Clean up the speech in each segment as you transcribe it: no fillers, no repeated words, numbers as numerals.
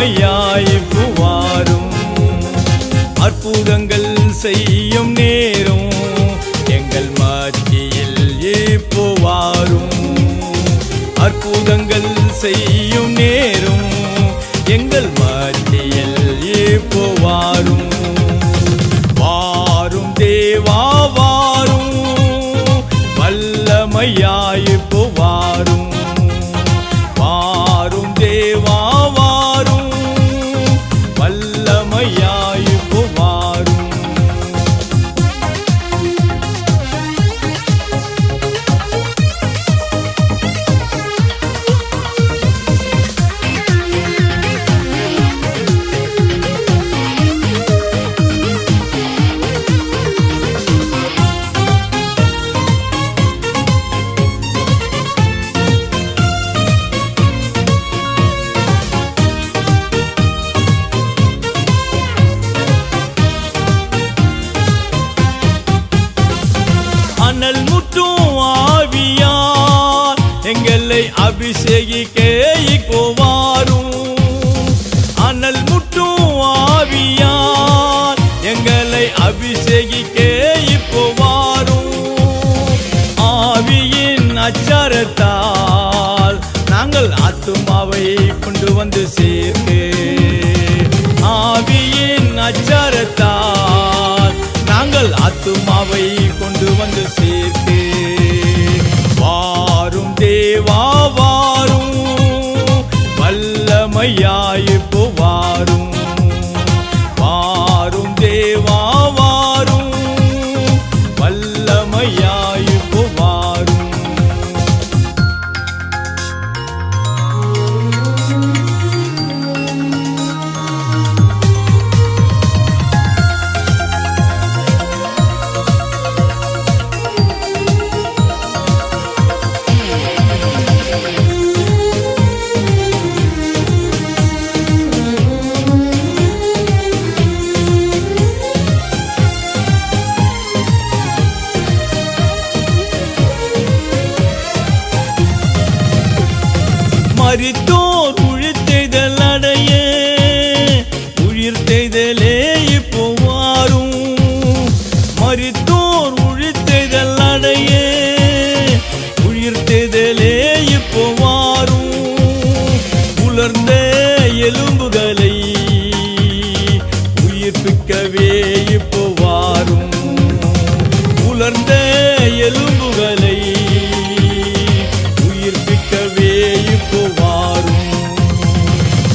வல்லமையாய் புவாரும் அற்புதங்கள் செய்யும் நேரும் எங்கள் மத்தியில் இப்போவாரும் அற்புதங்கள் செய்யும் நேரும் எங்கள் மத்தியில் இப்போவாரும் வாரும் தேவா வாரும் வல்லமையாய் புவாரும் வாரும் தேவா வாரும் வல்லமையாய் புவாரும் அனல் முற்றும் ஆவியார் எங்களை அபிஷேகிக்க இப்போவாரும் அனல் முற்றும் ஆவியார் எங்களை அபிஷேகிக்க இப்போவாரும் ஆவியின் அச்சாரத்தால் நாங்கள் ஆத்துமாவை கொண்டு வந்து சேர்த்து ஆவியின் அச்சாரத்தால் நாங்கள் ஆத்துமாவை கொண்டு வந்து சேர்த்து வாரும் தேவா வாரும் வல்லமையாய் புவாரும் வாரும் தேவா வாரும் வல்லமையாய் புவாரும் மரித்தோர் உயிர்த்தெய்தல் அடைய உயிர்த்தெய்தலே இப்போவாரும் மரித்தோர் உயிர்த்தெய்தல் அடைய உயிர்த்தெய்தலே இப்போவாரும் உலர்ந்த எலும்புகளை உயிர்ப்பிக்கவே இப்போவாரும் உலர்ந்த எலும்புகளை உயிர்ப்பிக்கவே இப்போவாரும்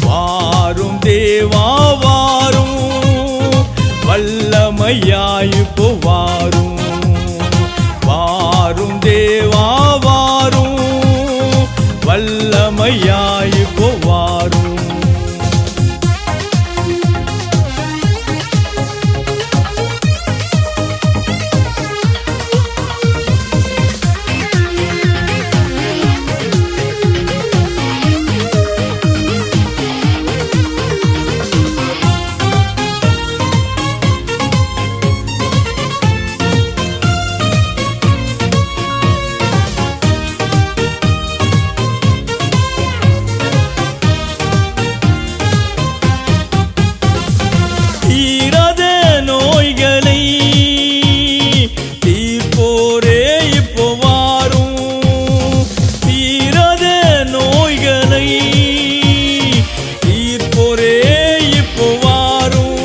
வாரும் தேவா வாரும் வல்லமையாய் இப்போவாரும் வாரும் தேவா வாரும் வல்லமையாய் இப்போவாரும் தீராத நோய்களை தீர்ப்போரே இப்போவாரும் தீராத நோய்களை தீர்ப்போரே இப்போவாரும்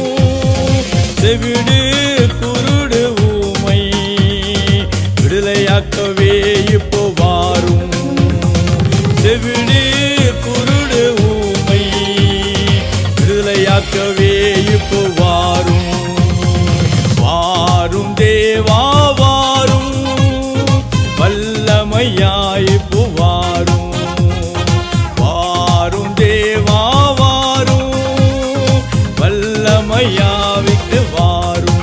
செவிடு குருடு ஊமை விடுதலையாக்கவே இப்போவாரும் செவிடு குருடு ஊமை விடுதலையாக்கவே இப்போவாரும் வாரும் தேவா வாரும் வல்லமையாய் புவாரும் வாரும் தேவா வாரும் வல்லமையாவிக்கு வாரும்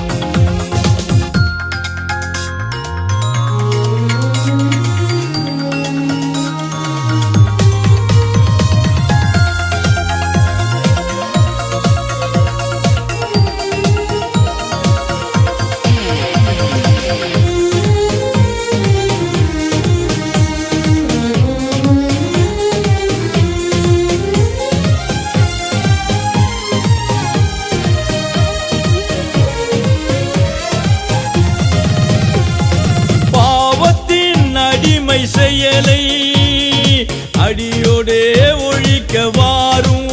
செயலை அடியோடே ஒழிக்க வாரும்.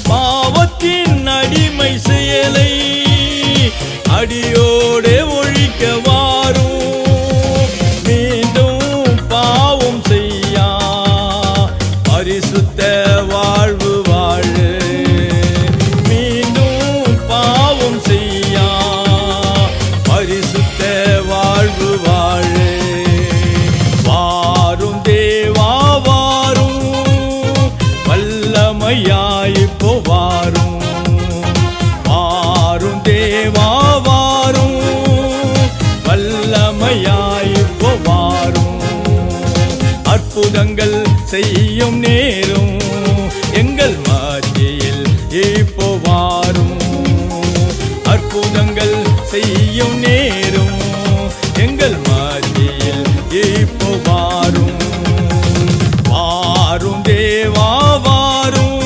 பாவத்தின் அடிமை செயலை அடியோடே ஒழிக்க வாரும். மீண்டும் பாவம் செய்யா பரிசுத்த வாழ்வு வாழு. மீண்டும் பாவம் செய்யா பரிசுத்த வாழ்வு வாழு. வாரும் தேவா வாரும், வல்லமையாய் இப்போ வாரும். வாரும் தேவா வாரும், வல்லமையாய் இப்போ வாரும். அற்புதங்கள் செய்யும் நேரும் எங்கள் மத்தியில் இப்போ வாரும். அற்புதங்கள் செய்யும் நேரும் எங்கள் மத்தியில் இப்போ வாரும். வாரும் தேவா வாரும்,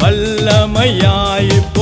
வல்லமையாய் இப்போ